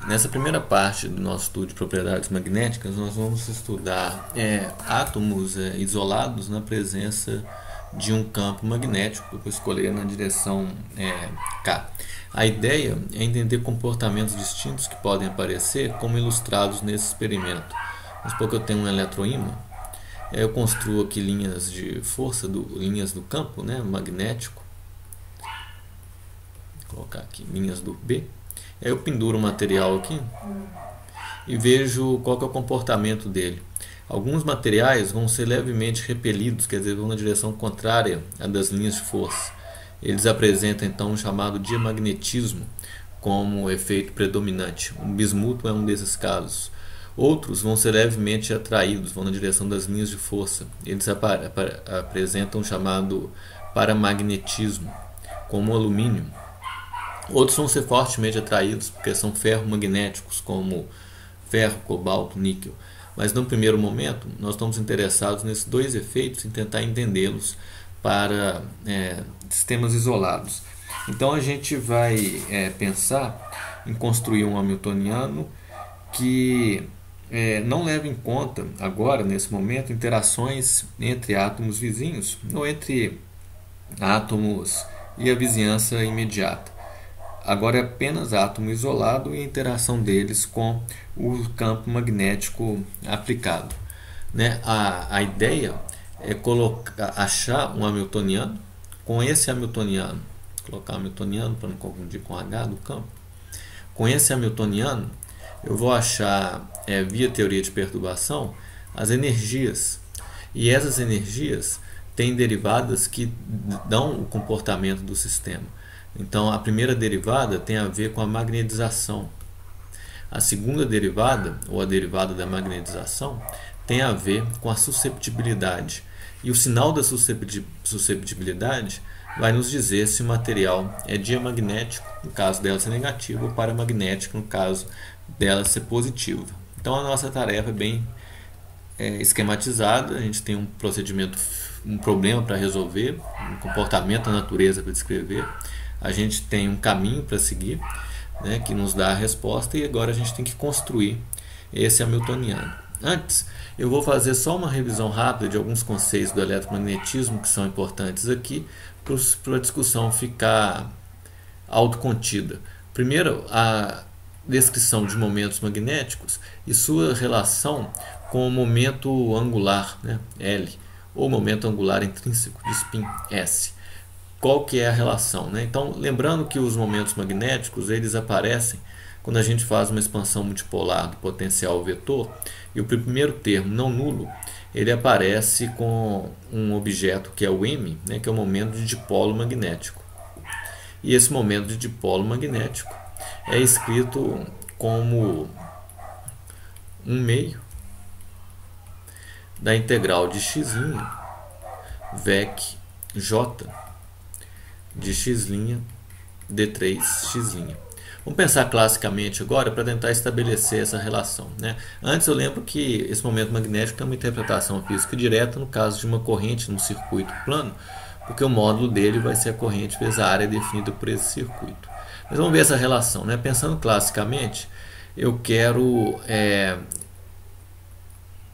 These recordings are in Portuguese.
Nessa primeira parte do nosso estudo de propriedades magnéticas, nós vamos estudar átomos isolados na presença de um campo magnético, que eu vou escolher na direção K. A ideia é entender comportamentos distintos que podem aparecer, como ilustrados nesse experimento. Vamos supor que eu tenho um eletroímã, eu construo aqui linhas de força, linhas do campo magnético. Vou colocar aqui linhas do B. Aí eu penduro o material aqui e vejo qual que é o comportamento dele. Alguns materiais vão ser levemente repelidos, quer dizer, vão na direção contrária à das linhas de força. Eles apresentam então um chamado diamagnetismo como efeito predominante. O bismuto é um desses casos. Outros vão ser levemente atraídos, vão na direção das linhas de força. Eles apresentam um chamado paramagnetismo, como o alumínio. Outros vão ser fortemente atraídos porque são ferromagnéticos, como ferro, cobalto, níquel. Mas no primeiro momento nós estamos interessados nesses dois efeitos, em tentar entendê-los para sistemas isolados. Então a gente vai pensar em construir um hamiltoniano que não leva em conta agora, nesse momento, interações entre átomos vizinhos ou entre átomos e a vizinhança imediata. Agora é apenas átomo isolado e a interação deles com o campo magnético aplicado. A ideia é achar um hamiltoniano. Com esse hamiltoniano, colocar hamiltoniano para não confundir com H do campo. Com esse hamiltoniano, eu vou achar, via teoria de perturbação, as energias. E essas energias têm derivadas que dão o comportamento do sistema. Então, a primeira derivada tem a ver com a magnetização. A segunda derivada, ou a derivada da magnetização, tem a ver com a susceptibilidade. E o sinal da susceptibilidade vai nos dizer se o material é diamagnético, no caso dela ser negativo, ou paramagnético, no caso dela ser positiva. Então, a nossa tarefa é bem esquematizada. A gente tem um procedimento, um problema para resolver, um comportamento da natureza para descrever. A gente tem um caminho para seguir, que nos dá a resposta, e agora a gente tem que construir esse hamiltoniano. Antes, eu vou fazer só uma revisão rápida de alguns conceitos do eletromagnetismo que são importantes aqui, para a discussão ficar autocontida. Primeiro, a descrição de momentos magnéticos e sua relação com o momento angular, L, ou momento angular intrínseco de spin, S. Qual que é a relação? Então, lembrando que os momentos magnéticos eles aparecem quando a gente faz uma expansão multipolar do potencial vetor, e o primeiro termo, não nulo, ele aparece com um objeto que é o M, que é o momento de dipolo magnético. E esse momento de dipolo magnético é escrito como 1/2 da integral de x' vec j de x' d3x'. Vamos pensar classicamente agora para tentar estabelecer essa relação. Antes eu lembro que esse momento magnético tem uma interpretação física direta no caso de uma corrente no circuito plano, porque o módulo dele vai ser a corrente vezes a área definida por esse circuito. Mas vamos ver essa relação. Pensando classicamente, eu quero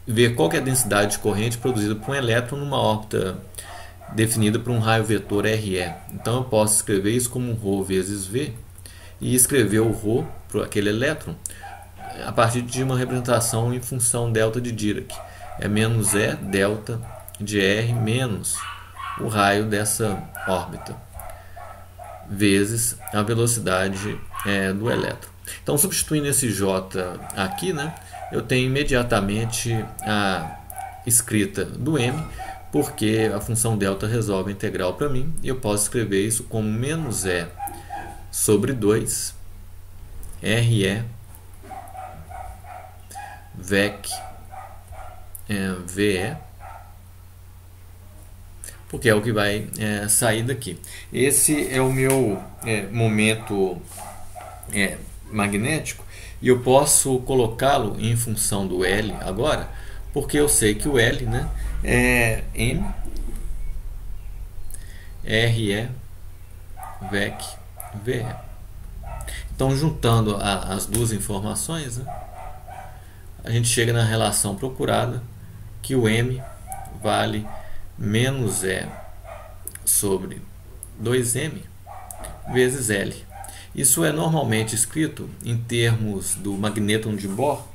ver qual que é a densidade de corrente produzida por um elétron numa órbita definida por um raio vetor RE. Então eu posso escrever isso como ρ vezes V e escrever o ρ para aquele elétron a partir de uma representação em função delta de Dirac. É menos E delta de R menos o raio dessa órbita vezes a velocidade do elétron. Então, substituindo esse J aqui, eu tenho imediatamente a escrita do M, porque a função delta resolve a integral para mim, e eu posso escrever isso como menos E sobre 2 RE vec VE, porque é o que vai sair daqui. Esse é o meu momento magnético, e eu posso colocá-lo em função do L agora, porque eu sei que o L é M RE vec VE. Então, juntando as duas informações, né, a gente chega na relação procurada, que o M vale menos E sobre 2M vezes L. Isso é normalmente escrito em termos do magnéton de Bohr,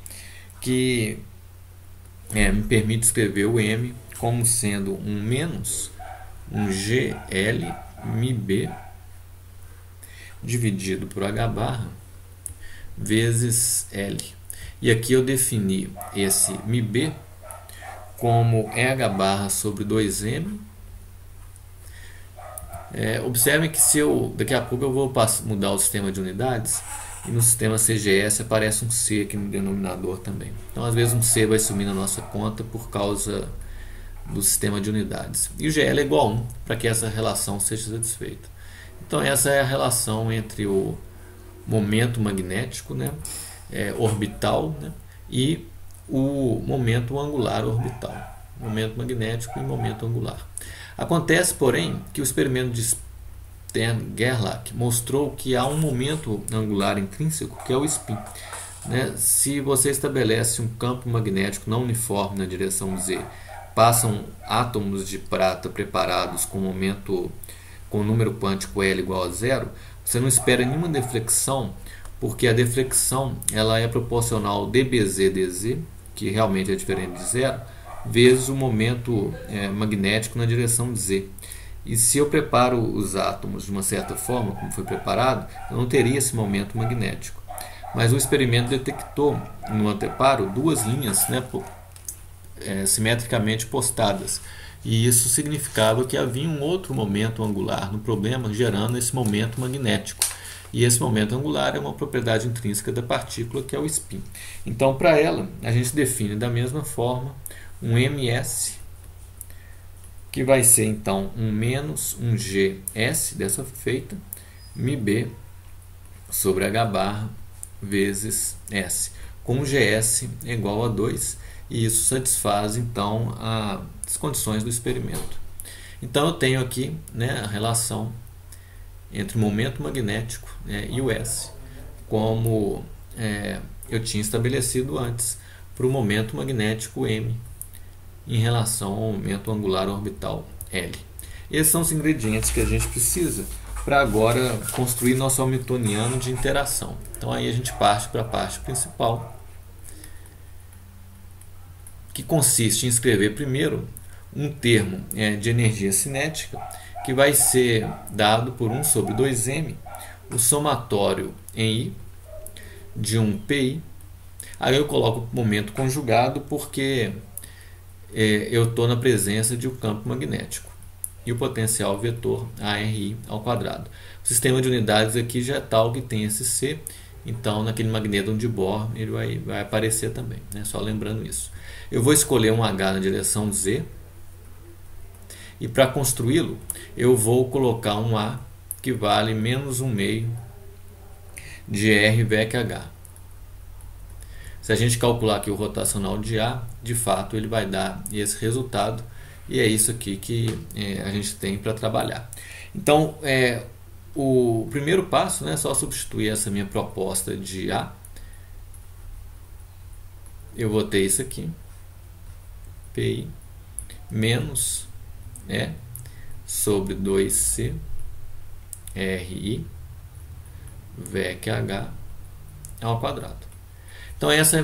que me permite escrever o M como sendo um menos um GL μB dividido por H barra vezes L. E aqui eu defini esse μB como EH barra sobre 2M. Observem que daqui a pouco eu vou mudar o sistema de unidades, e no sistema CGS aparece um C aqui no denominador também. Então às vezes um C vai sumir na nossa conta por causa do sistema de unidades. E o GL é igual a 1 para que essa relação seja satisfeita. Então essa é a relação entre o momento magnético, né, orbital, né, e o momento angular orbital. Momento magnético e momento angular. Acontece, porém, que o experimento de Stern-Gerlach mostrou que há um momento angular intrínseco, que é o spin. Né? Se você estabelece um campo magnético não uniforme na direção Z, passam átomos de prata preparados com o número quântico L igual a 0, você não espera nenhuma deflexão, porque a deflexão ela é proporcional ao dBz/dz, que realmente é diferente de zero, vezes o momento magnético na direção Z. E se eu preparo os átomos de uma certa forma, como foi preparado, eu não teria esse momento magnético. Mas o experimento detectou no anteparo duas linhas, né, simetricamente postadas. E isso significava que havia um outro momento angular no problema, gerando esse momento magnético. E esse momento angular é uma propriedade intrínseca da partícula, que é o spin. Então, para ela, a gente define da mesma forma um ms, que vai ser então um menos um gs dessa feita, μb sobre h barra vezes s, com gs igual a 2, e isso satisfaz então as condições do experimento. Então eu tenho aqui, né, a relação entre o momento magnético, e o S, como eu tinha estabelecido antes para o momento magnético M em relação ao momento angular orbital L. Esses são os ingredientes que a gente precisa para agora construir nosso hamiltoniano de interação. Então aí a gente parte para a parte principal, que consiste em escrever primeiro um termo de energia cinética, que vai ser dado por 1 sobre 2m, o somatório em I de um PI. Aí eu coloco o momento conjugado porque eu estou na presença de um campo magnético. E o potencial vetor ARI ao quadrado. O sistema de unidades aqui já é tal que tem esse C, então naquele magnéton de Bohr ele vai aparecer também, né? Só lembrando isso. Eu vou escolher um H na direção Z, e para construí-lo eu vou colocar um A que vale menos 1/2 de R VEC H. Se a gente calcular aqui o rotacional de A, de fato ele vai dar esse resultado, e é isso aqui que a gente tem para trabalhar. Então, o primeiro passo, né, é só substituir essa minha proposta de A. Eu vou ter isso aqui, PI menos E sobre 2C RI VEC H ao quadrado. Então essa é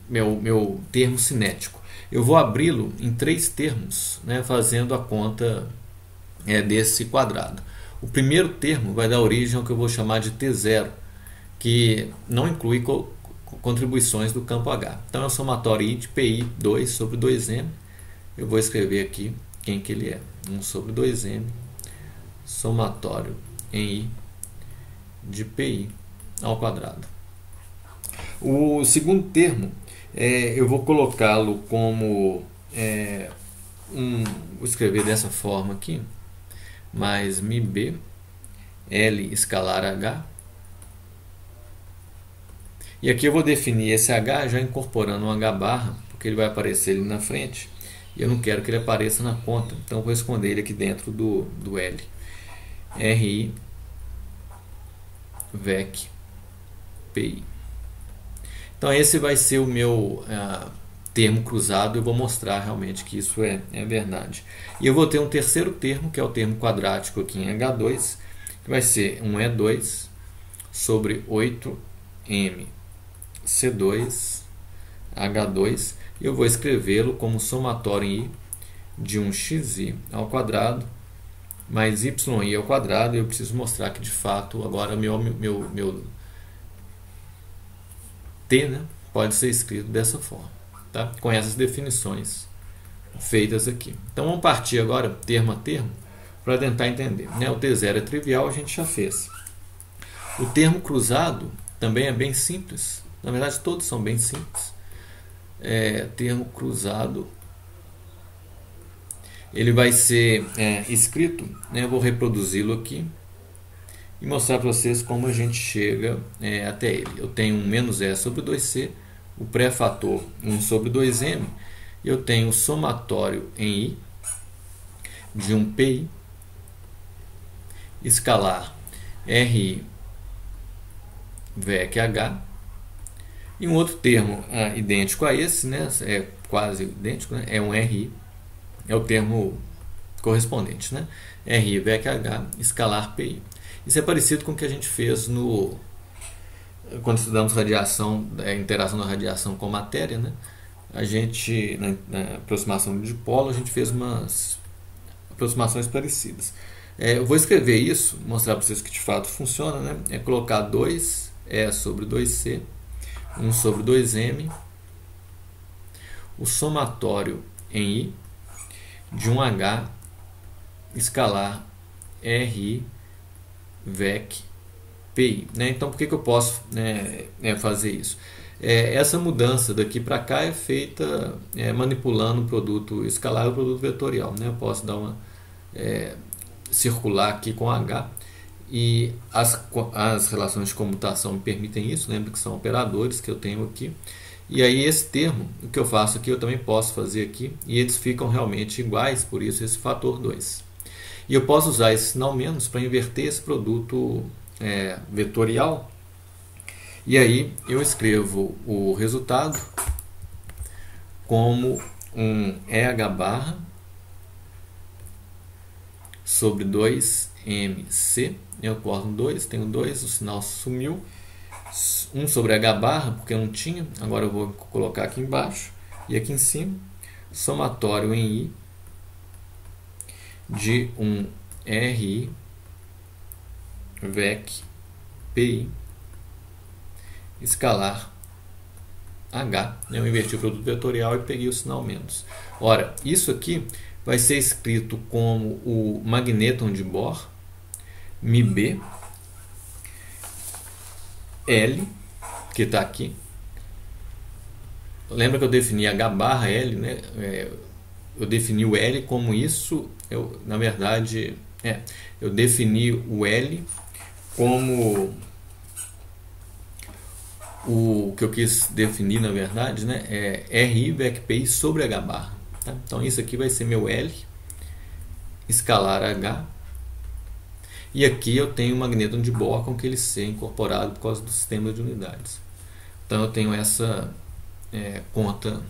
meu termo cinético. Eu vou abri-lo em 3 termos, né, fazendo a conta desse quadrado. O primeiro termo vai dar origem ao que eu vou chamar de T0, que não inclui contribuições do campo H. Então é o somatório I de PI 2 sobre 2M. Eu vou escrever aqui quem que ele é. 1 sobre 2M, somatório em I de PI ao quadrado. O segundo termo, eu vou colocá-lo como vou escrever dessa forma aqui, mais μB L escalar H. E aqui eu vou definir esse H já incorporando um H barra, porque ele vai aparecer ali na frente, e eu não quero que ele apareça na conta, então eu vou esconder ele aqui dentro do L. RI VEC PI. Então esse vai ser o meu termo cruzado. Eu vou mostrar realmente que isso é verdade. E eu vou ter um terceiro termo, que é o termo quadrático aqui em H2, que vai ser um E2 sobre 8M C2 H2, e eu vou escrevê-lo como somatório em I de um xi ao quadrado mais yi ao quadrado. E eu preciso mostrar que de fato agora meu T, né, pode ser escrito dessa forma, tá? Com essas definições feitas aqui. Então vamos partir agora termo a termo para tentar entender, né? O T0 é trivial, a gente já fez. O termo cruzado também é bem simples. Na verdade todos são bem simples. Termo cruzado, ele vai ser escrito, né? Eu vou reproduzi-lo aqui e mostrar para vocês como a gente chega até ele. Eu tenho um menos E sobre 2C, o pré-fator 1 sobre 2M, e eu tenho o somatório em I de um PI escalar RI VEC H, e um outro termo idêntico a esse, né? É quase idêntico, né? É um RI, é o termo correspondente, né? RI VEC H escalar PI. Isso é parecido com o que a gente fez quando estudamos radiação, interação da radiação com matéria, né? A gente, na aproximação de dipolo, a gente fez umas aproximações parecidas. Eu vou escrever isso, mostrar para vocês que de fato funciona, né? É colocar 2E sobre 2C, 1 sobre 2M, o somatório em I de um H escalar RI VEC PI, né? Então por que eu posso fazer isso? Essa mudança daqui para cá é feita manipulando o produto escalar e o produto vetorial, né? Eu posso dar uma circular aqui com H, e as relações de comutação me permitem isso. Lembra que são operadores que eu tenho aqui, e aí esse termo, o que eu faço aqui, eu também posso fazer aqui, e eles ficam realmente iguais, por isso esse fator 2. E eu posso usar esse sinal menos para inverter esse produto vetorial, e aí eu escrevo o resultado como um EH barra sobre 2MC. Eu corto 2, tenho 2, o sinal sumiu. 1 sobre H barra, porque eu não tinha, agora eu vou colocar aqui embaixo, e aqui em cima, somatório em I de um RI VEC PI escalar H. Eu inverti o produto vetorial e peguei o sinal menos. Ora, isso aqui vai ser escrito como o magnéton de Bohr, MB, L, que está aqui. Lembra que eu defini H barra L, né? Eu defini o L como isso. Na verdade, eu defini o L como o que eu quis definir, na verdade, né? RI VEC PI sobre H barra. Tá? Então isso aqui vai ser meu L escalar H. E aqui eu tenho o magnéton de Bohr com aquele C incorporado por causa do sistema de unidades. Então eu tenho essa conta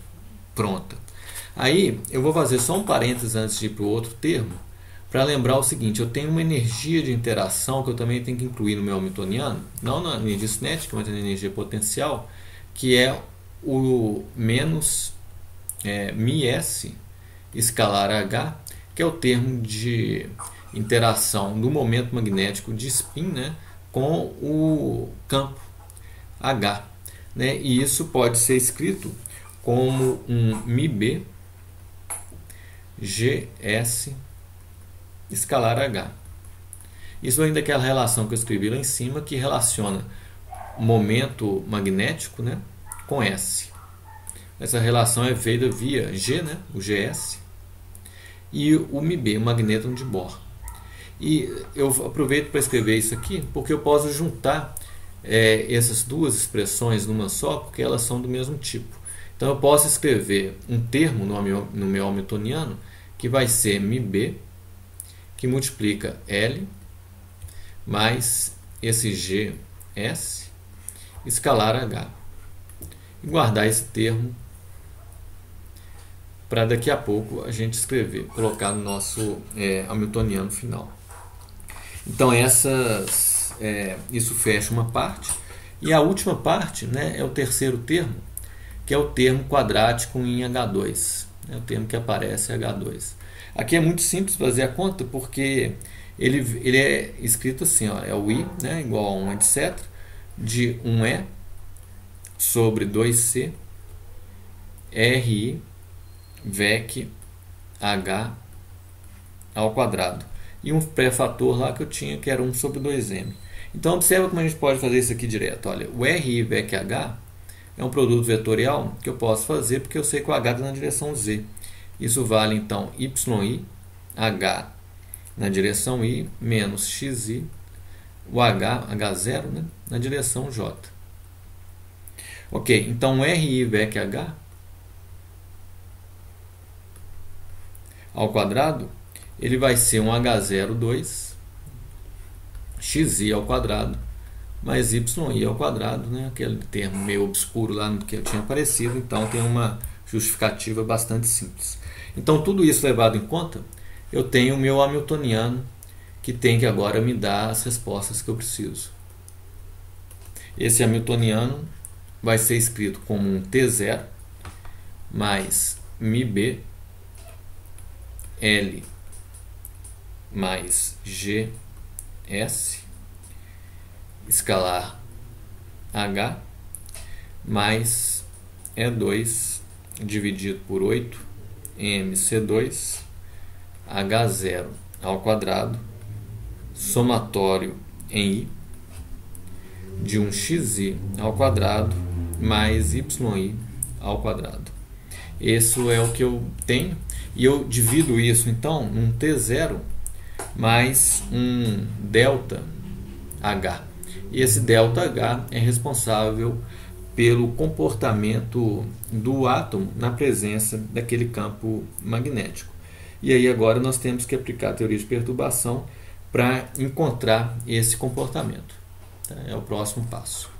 pronta. Aí eu vou fazer só um parênteses antes de ir para o outro termo, para lembrar o seguinte: eu tenho uma energia de interação que eu também tenho que incluir no meu hamiltoniano, não na energia cinética, mas na energia potencial, que é o menos μs escalar H, que é o termo de interação do momento magnético de spin, né, com o campo H, né, e isso pode ser escrito como um μb gs escalar H. Isso vem daquela relação que eu escrevi lá em cima, que relaciona momento magnético, né, com S. Essa relação é feita via G, né, o GS, e o MB, o magnéton de Bohr. E eu aproveito para escrever isso aqui, porque eu posso juntar essas duas expressões numa só, porque elas são do mesmo tipo. Então eu posso escrever um termo no meu hamiltoniano, que vai ser MB, que multiplica L, mais esse G S escalar H. E guardar esse termo para daqui a pouco a gente escrever, colocar no nosso hamiltoniano final. Então isso fecha uma parte. E a última parte, né, é o terceiro termo, que é o termo quadrático em H2. É o termo que aparece H2. Aqui é muito simples fazer a conta, porque ele é escrito assim, ó, é o I, né, igual a 1, etc., de 1E sobre 2C RI VEC H ao quadrado. E um pré-fator lá que eu tinha, que era 1 sobre 2M. Então, observa como a gente pode fazer isso aqui direto. Olha, o RI VEC H é um produto vetorial que eu posso fazer porque eu sei que o H está na direção Z. Isso vale, então, YI H na direção I menos XI, o H0, né, na direção J. Ok, então RI VEC H ao quadrado, ele vai ser um H02 XI ao quadrado mais YI ao quadrado, né? Aquele termo meio obscuro lá no que eu tinha aparecido, então tem uma justificativa bastante simples. Então, tudo isso levado em conta, eu tenho o meu hamiltoniano, que tem que agora me dar as respostas que eu preciso. Esse hamiltoniano vai ser escrito como um T0 mais μB L mais GS escalar H mais E2 dividido por 8 MC2 H0 ao quadrado somatório em I de um XI ao quadrado mais YI ao quadrado. Isso é o que eu tenho, e eu divido isso então num T0 mais um delta H. E esse delta H é responsável pelo comportamento do átomo na presença daquele campo magnético. E aí agora nós temos que aplicar a teoria de perturbação para encontrar esse comportamento. É o próximo passo.